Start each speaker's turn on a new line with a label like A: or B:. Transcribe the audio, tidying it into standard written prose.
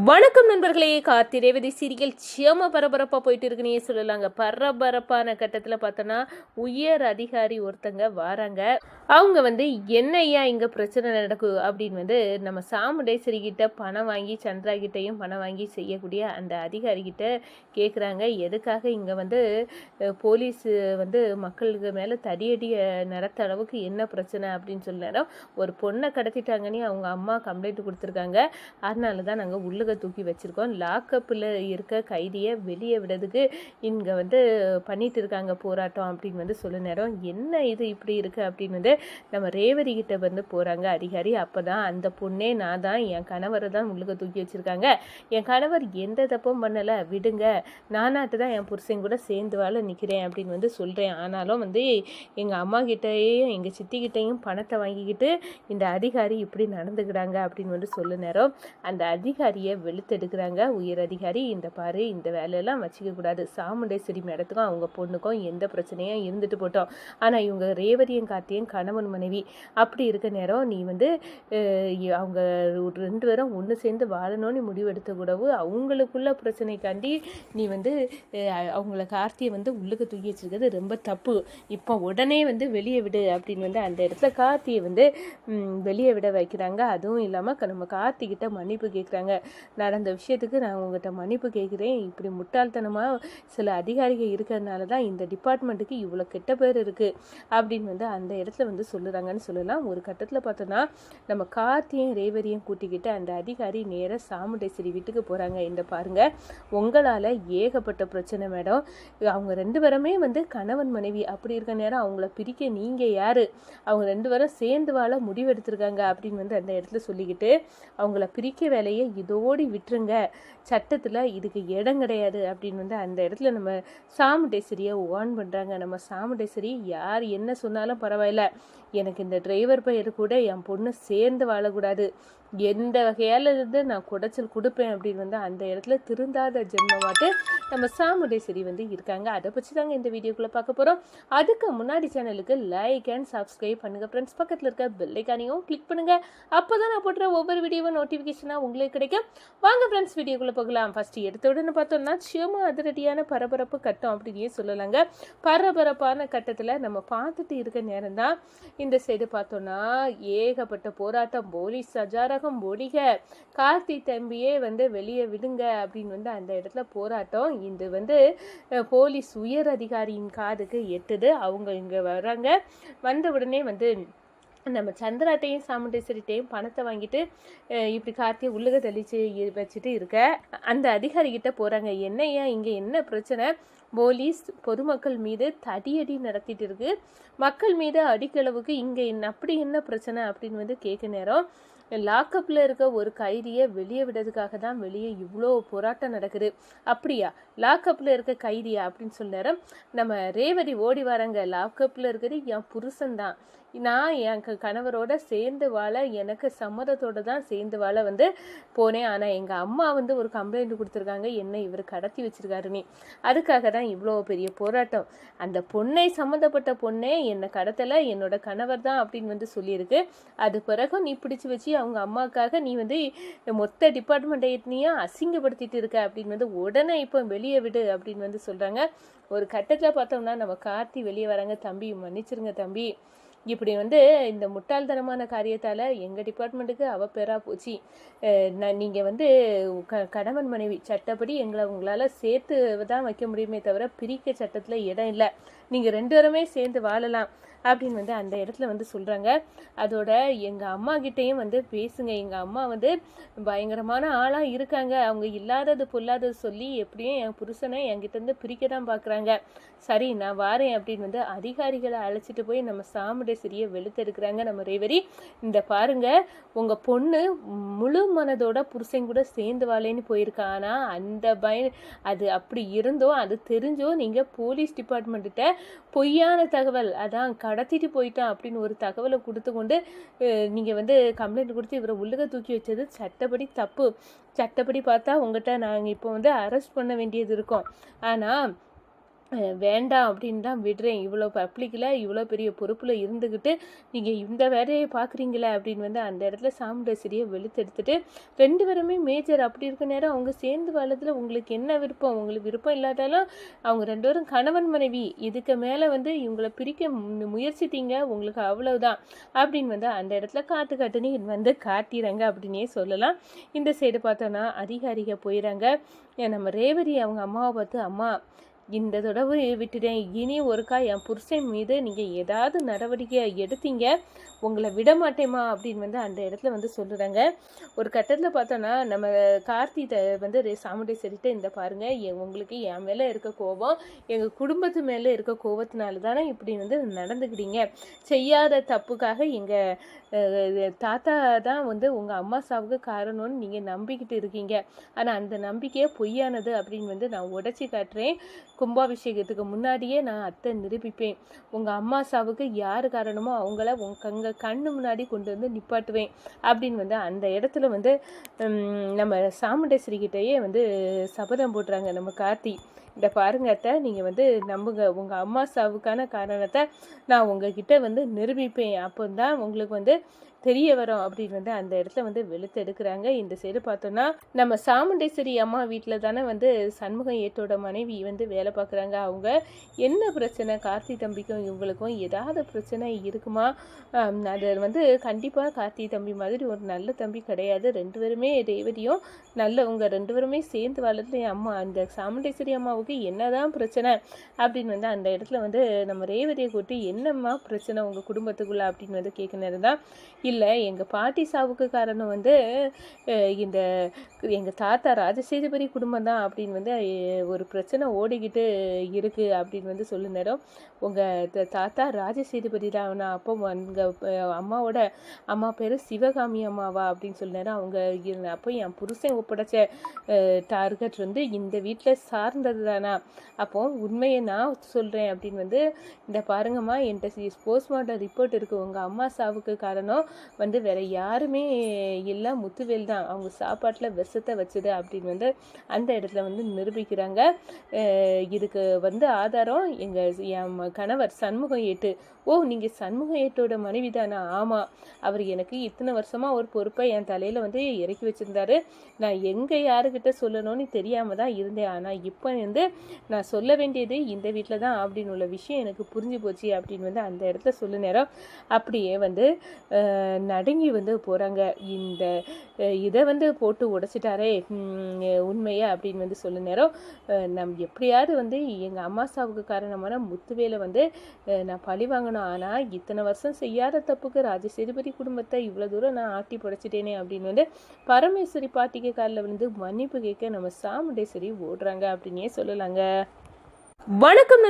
A: வணக்கம் நண்பர்களே. கார்த்தி ரேவதி சீரியல் செம பரபரப்பாக போயிட்டு இருக்குன்னே சொல்லலாங்க. பரபரப்பான கட்டத்தில் பார்த்தோன்னா உயர் அதிகாரி ஒருத்தங்க வராங்க. அவங்க என்னையா இங்கே பிரச்சனை நடக்கும் அப்படின்னு நம்ம சாமுண்டேஸ்வரி கிட்ட பணம் வாங்கி சந்திரா கிட்டையும் பணம் வாங்கி செய்யக்கூடிய அந்த அதிகாரிகிட்ட கேட்குறாங்க. எதுக்காக இங்கே போலீஸ் மக்களுக்கு மேலே தடியடி நடத்த அளவுக்கு என்ன பிரச்சனை அப்படின்னு சொல்லினோம். ஒரு பொண்ணை கடத்திட்டாங்கன்னு அவங்க அம்மா கம்ப்ளைண்ட் கொடுத்துருக்காங்க. அதனால தான் நாங்கள் உள்ளுக தூக்கி வச்சுருக்கோம். லாக்கப்பில் இருக்க கைதியை வெளியே விடுறதுக்கு இங்கே பண்ணிட்டு இருக்காங்க போராட்டம் அப்படின்னு சொல்ல நேரம். என்ன இது இப்படி இருக்குது அப்படின்னு நம்ம ரேவதி கிட்ட போகிறாங்க அதிகாரி. அப்போ தான் அந்த பொண்ணே நான் தான், என் கணவரை தான் உள்ளுக தூக்கி வச்சுருக்காங்க. என் கணவர் எந்த தப்பும் பண்ணலை, விடுங்க, நானாட்டு தான் என் புருஷன் கூட சேர்ந்து வாழ நிற்கிறேன் அப்படின்னு சொல்கிறேன். ஆனாலும் எங்கள் அம்மா கிட்டேயும் எங்கள் சித்திக்கிட்டையும் பணத்தை வாங்கிக்கிட்டு இந்த அதிகாரி இப்படி நடந்துக்கிறாங்க அப்படின்னு சொல்ல நேரம். அந்த அதிகாரியை வெளுத்தெடுக்கிறாங்க உயர் அதிகாரி. இந்த பாரு, இந்த வேலையெல்லாம் வச்சுக்க கூடாது. சாமுண்டேஸ்வரி மேடத்துக்கும் அவங்க பொண்ணுக்கும் எந்த பிரச்சனையும் இருந்துட்டு போட்டோம். ஆனால் இவங்க ரேவதியும் கார்த்தியும் கணவன் மனைவி. அப்படி இருக்க நேரம் நீ அவங்க ரெண்டு பேரும் ஒன்று சேர்ந்து வாழணும்னு முடிவெடுத்த கூடவு அவங்களுக்குள்ள பிரச்சனைக்காண்டி நீ அவங்கள கார்த்தியை உள்ளுக்கு தூக்கி வச்சிருக்கிறது ரொம்ப தப்பு. இப்போ உடனே வெளியே விடு அப்படின்னு அந்த இடத்துல கார்த்தியை வெளியே விட வைக்கிறாங்க. அதுவும் இல்லாமல் நம்ம கார்த்திகிட்ட மன்னிப்பு கேட்குறாங்க. நடந்த விஷயத்துக்கு நான் உங்கள்கிட்ட மன்னிப்பு கேட்குறேன். இப்படி முட்டாள்தனமாக சில அதிகாரிகள் இருக்கிறதுனால தான் இந்த டிபார்ட்மெண்ட்டுக்கு இவ்வளோ கெட்ட பேர் இருக்குது அப்படின்னு அந்த இடத்துல சொல்லுறாங்கன்னு சொல்லலாம். ஒரு கட்டத்தில் பார்த்தோன்னா நம்ம கார்த்தியும் ரேவதியும் கூட்டிக்கிட்டு அந்த அதிகாரி நேராக சாமுண்டேஸ்வரி வீட்டுக்கு போகிறாங்க. இந்த பாருங்கள், உங்களால் ஏகப்பட்ட பிரச்சனை மேடம். அவங்க ரெண்டு பேருமே கணவன் மனைவி. அப்படி இருக்க நேரம் அவங்கள பிரிக்க நீங்கள் யார்? அவங்க ரெண்டு பேரும் சேர்ந்து வாழ முடிவெடுத்திருக்காங்க அப்படின்னு அந்த இடத்துல சொல்லிக்கிட்டு அவங்கள பிரிக்க வேலையை இதோடி விட்டுருங்க, சட்டத்தில் இதுக்கு இடம் கிடையாது அப்படின்னு அந்த இடத்துல நம்ம சாமுண்டேஸ்வரியை வார்ன் பண்ணுறாங்க. நம்ம சாமுண்டேஸ்வரி யார் என்ன சொன்னாலும் பரவாயில்ல, எனக்கு இந்த டிரைவர் பெயர் கூட என் பொண்ணு சேர்ந்து வாழக்கூடாது, எந்த வகையால் நான் குடைச்சல் கொடுப்பேன் அப்படின்னு அந்த இடத்துல திருந்தாத ஜென்மமாட்டு நம்ம சாமுண்டேஸ்வரி இருக்காங்க. அதை பற்றி தாங்க இந்த வீடியோக்குள்ளே பார்க்க போகிறோம். அதுக்கு முன்னாடி சேனலுக்கு லைக் அண்ட் சப்ஸ்கிரைப் பண்ணுங்கள் ஃப்ரெண்ட்ஸ். பக்கத்தில் இருக்க பெல் ஐக்கானையும் கிளிக் பண்ணுங்கள். அப்போ தான் நான் போடுற ஒவ்வொரு வீடியோவும் நோட்டிஃபிகேஷனாக உங்களுக்கு கிடைக்கும். வாங்க ஃப்ரெண்ட்ஸ், வீடியோக்குள்ளே போகலாம். ஃபஸ்ட்டு எடுத்த உடனே பார்த்தோம்னா சும்மா அதிரடியான பரபரப்பு கட்டம் அப்படின்னே சொல்லலாங்க. பரபரப்பான கட்டத்தில் நம்ம பார்த்துட்டு இருக்க நேரம் தான் இந்த சைடு பார்த்தோன்னா ஏகப்பட்ட போராட்டம். போலீஸ் சஜாரகம் ஒழிக, கார்த்தி தம்பியே வெளியே விடுங்க அப்படின்னு அந்த இடத்துல போராட்டம். இது போலீஸ் உயர் அதிகாரியின் காதுக்கு எட்டுது. அவங்க இங்கே வராங்க. வந்த உடனே நம்ம சந்திராட்டையும் சாமுண்டேஸ்வரிட்டையும் பணத்தை வாங்கிட்டு இப்படி கார்த்தியை உள்ளுக தெளிச்சு வச்சுட்டு இருக்க அந்த அதிகாரிகிட்ட போகிறாங்க. என்னையா இங்கே என்ன பிரச்சனை? போலீஸ் பொதுமக்கள் மீது தடியடி நடத்திட்டு இருக்கு, மக்கள் மீது அடிக்களவுக்கு இங்கே அப்படி என்ன பிரச்சனை அப்படின்னு கேட்க நேரம். லாக்கப்பில் இருக்க ஒரு கைதியை வெளியே விடுறதுக்காக தான் வெளியே இவ்வளோ போராட்டம் நடக்குது. அப்படியா, லாக்கப்பில் இருக்க கைதியா அப்படின்னு சொல்ல நேரம் நம்ம ரேவதி ஓடி வராங்க. லாக்கப்பில் இருக்கிறது என் புருஷன்தான், நான் என் கணவரோட சேர்ந்து வாழ எனக்கு சம்மதத்தோடு தான் சேர்ந்து வாழ போனேன். ஆனால் எங்கள் அம்மா ஒரு கம்ப்ளைண்ட் கொடுத்துருக்காங்க, என்னை இவர் கடத்தி வச்சிருக்காருன்னு. அதுக்காக தான் இவ்வளோ பெரிய போராட்டம். அந்த பொண்ணை சம்மந்தப்பட்ட பொண்ணே என்னை கடத்தலை, என்னோட கணவர் தான் அப்படின்னு சொல்லியிருக்கு. அது பிறகும் நீ பிடிச்சி வச்சு அவங்க அம்மாவுக்காக நீ மொத்த டிபார்ட்மெண்ட்டையும் அசிங்கப்படுத்திட்டு இருக்க அப்படின்னு உடனே இப்போ வெளியே விடு அப்படின்னு சொல்கிறாங்க. ஒரு கட்டத்தில் பார்த்தோம்னா நம்ம கார்த்தி வெளியே வராங்க. தம்பி மன்னிச்சிருங்க தம்பி, இப்படி இந்த முட்டாள்தனமான காரியத்தால் எங்கள் டிபார்ட்மெண்ட்டுக்கு அவப்பேராக போச்சு. நீங்கள் கணவன் மனைவி சட்டப்படி எங்களை உங்களால் சேர்த்து தான் வைக்க முடியுமே தவிர பிரிக்க சட்டத்தில் இடம் இல்லை. நீங்கள் ரெண்டு பேருமே சேர்ந்து வாழலாம் அப்படின்னு அந்த இடத்துல சொல்கிறாங்க. அதோட எங்கள் அம்மா கிட்டேயும் பேசுங்க. எங்கள் அம்மா பயங்கரமான ஆளாக இருக்காங்க. அவங்க இல்லாதது பொல்லாதது சொல்லி எப்படியும் என் புருஷனை என்கிட்ட பிரிக்க தான் பார்க்குறாங்க. சரி, நான் வாரேன் அப்படின்னு அதிகாரிகளை அழைச்சிட்டு போய் நம்ம சாமுண்டேஸ்வரியை வெளுத்தெடுக்கிறாங்க நம்ம ரேவதி. இந்த பாருங்க, உங்கள் பொண்ணு முழு மனதோட புருஷன் கூட சேர்ந்து வாழேன்னு போயிருக்கா. ஆனால் அந்த அது அப்படி இருந்தோ அது தெரிஞ்சோ நீங்கள் போலீஸ் டிபார்ட்மெண்ட்டிட்ட பொய்யான தகவல், அதான் கடத்திட்டு போயிட்டான் அப்படின்னு ஒரு தகவலை கொடுத்து கொண்டு நீங்கள் கம்ப்ளைண்ட் கொடுத்து இவரை உள்ளுக தூக்கி வச்சது சட்டப்படி தப்பு. சட்டப்படி பார்த்தா உங்கள்கிட்ட நாங்கள் இப்போ அரெஸ்ட் பண்ண வேண்டியது இருக்கும். ஆனால் வேண்டாம் அப்படின்னு தான் விடுறேன். இவ்வளோ பப்ளிக்கில் இவ்வளோ பெரிய பொறுப்பில் இருந்துக்கிட்டு நீங்கள் இந்த வேலையை பார்க்குறீங்களே அப்படின்னு வந்து அந்த இடத்துல சாமுண்டேஸ்வரியை வெளுத்தெடுத்துட்டு 2 பேருமே மேஜர் அப்படி இருக்க நேரம் அவங்க சேர்ந்து வாழறதுல உங்களுக்கு என்ன விருப்பம்? உங்களுக்கு விருப்பம் இல்லாட்டாலும் அவங்க 2 பேரும் கணவன் மனைவி. இதுக்கு மேலே வந்து இவங்களை பிரிக்க முயற்சித்தீங்க, உங்களுக்கு அவ்வளவுதான் அப்படின்னு வந்து அந்த இடத்துல காட்டுன்னு வந்து காட்டிடுறாங்க அப்படின்னே சொல்லலாம். இந்த சைடு பார்த்தோன்னா அதிகாரிக போயிடறாங்க. நம்ம ரேவதி அவங்க அம்மாவை பார்த்து, அம்மா இந்த தடவை விட்டுட்டேன், இனி ஒருக்கா என் புருஷன் மீது நீங்கள் ஏதாவது நடவடிக்கை எடுத்தீங்க உங்களை விட மாட்டேமா அப்படின்னு வந்து அந்த இடத்துல வந்து சொல்லுறாங்க. ஒரு கட்டத்தில் பார்த்தோன்னா நம்ம கார்த்திகை வந்து சாமுண்டேஸ்வரிட்ட இந்த பாருங்கள், உங்களுக்கு என் மேலே இருக்க கோபம் எங்கள் குடும்பத்து மேலே இருக்க கோபத்தினால தானே இப்படி வந்து நடந்துக்கிட்டீங்க. செய்யாத தப்புக்காக எங்கள் தாத்தா தான் வந்து உங்கள் அம்மா சாவுக்கு காரணம்னு நீங்கள் நம்பிக்கிட்டு இருக்கீங்க. ஆனால் அந்த நம்பிக்கையே பொய்யானது அப்படின்னு வந்து நான் உடைச்சி காட்டுறேன். கும்பாபிஷேகத்துக்கு முன்னாடியே நான் அத்தை நிரூபிப்பேன். உங்கள் அம்மா சாவுக்கு யார் காரணமோ அவங்கள உங்கள் கண்ணு முன்னாடி கொண்டு வந்து நிப்பாட்டுவேன் அப்படின்னு வந்து அந்த இடத்துல வந்து நம்ம சாமுண்டேஸ்வரிக்கிட்டேயே வந்து சபதம் போட்டுறாங்க நம்ம கார்த்தி. இந்த பாருங்க அத்தை, நீங்கள் வந்து நம்புங்க, உங்கள் அம்மா சாவுக்கான காரணத்தை நான் உங்ககிட்ட வந்து நிரூபிப்பேன், அப்போ தான் உங்களுக்கு வந்து தெரிய வரும் அப்படின்னு வந்து அந்த இடத்துல வந்து வெளுத்து எடுக்கிறாங்க. இந்த சைடு பார்த்தோன்னா நம்ம சாமுண்டேஸ்வரி அம்மா வீட்டில் தானே வந்து சண்முகம் ஏட்டோட மனைவி வந்து வேலை பார்க்குறாங்க. அவங்க என்ன பிரச்சனை, கார்த்தி தம்பிக்கும் இவங்களுக்கும் ஏதாவது பிரச்சனை இருக்குமா? அது வந்து கண்டிப்பாக கார்த்தி தம்பி மாதிரி ஒரு நல்ல தம்பி கிடையாது. 2 பேருமே ரேவதியும் நல்லவங்க, 2 பேருமே சேர்ந்து வாழ்றது. அம்மா அந்த சாமுண்டேஸ்வரி அம்மாவுக்கு என்னதான் பிரச்சனை அப்படின்னு வந்து அந்த இடத்துல வந்து நம்ம ரேவதியை கூட்டி என்னம்மா பிரச்சனை உங்கள் குடும்பத்துக்குள்ள அப்படின்னு வந்து கேட்க நேரம் தான், இல்லை எங்கள் பாட்டி சாவுக்கு காரணம் வந்து இந்த எங்கள் தாத்தா ராஜசேதுபதி குடும்பம் தான் அப்படின்னு வந்து ஒரு பிரச்சனை ஓடிக்கிட்டு இருக்குது அப்படின்னு வந்து சொல்லு நேரம், உங்கள் தாத்தா ராஜசேதுபதி தான். நான் அப்போ உங்கள் அம்மாவோட அம்மா பேர் சிவகாமி அம்மாவா அப்படின்னு சொல்ல நேரம், அவங்க அப்போ என் புருஷன் ஒப்படைச்ச டார்கெட் வந்து இந்த வீட்டில் சார்ந்தது தானா, அப்போ உண்மையை நான் சொல்கிறேன் அப்படின்னு வந்து இந்த பாருங்கம்மா, என்கிட்ட போஸ்ட்மார்ட்டம் ரிப்போர்ட் இருக்குது, உங்கள் அம்மா சாவுக்கு காரணம் வந்து வேற யாருமே இல்லை, முத்துவேல் தான் அவங்க சாப்பாட்டில் விஷத்தை வச்சுது அப்படின்னு வந்து அந்த இடத்துல வந்து நிரூபிக்கிறாங்க. இதுக்கு வந்து ஆதாரம் என் கணவர் சண்முகம் ஏட்டு. ஓ, நீங்கள் சண்முகம் ஏட்டோட மனைவி தானா? ஆமாம், அவர் எனக்கு இத்தனை வருஷமாக ஒரு பொறுப்பை என் தலையில் வந்து இறக்கி வச்சுருந்தாரு. நான் எங்கே யாருக்கிட்ட சொல்லணும்னு தெரியாமல் தான் இருந்தேன். ஆனால் இப்போ வந்து நான் சொல்ல வேண்டியது இந்த வீட்டில் தான் அப்படின்னு உள்ள விஷயம் எனக்கு புரிஞ்சு போச்சு அப்படின்னு வந்து அந்த இடத்துல சொல்ல நேரம் அப்படியே வந்து நடுங்கி வந்து போகிறாங்க. இந்த இதை வந்து போட்டு உடைச்சிட்டாரே உண்மையை அப்படின்னு வந்து சொல்ல நேரம், எப்படியாவது வந்து எங்கள் அம்மா சாவுக்கு காரணமான முத்துவேலை வந்து நான் பழி வாங்கணும். ஆனால் இத்தனை வருஷம் செய்யாத தப்புக்கு ராஜசேதுபதி குடும்பத்தை இவ்வளோ தூரம் நான் ஆட்டி படைச்சிட்டேனே அப்படின்னு வந்து பரமேஸ்வரி பாட்டிக்கு காலில் வந்து மன்னிப்பு கேட்க நம்ம சாமுண்டேஸ்வரி ஓடுறாங்க அப்படின்னே சொல்லலாங்க. வணக்கம்.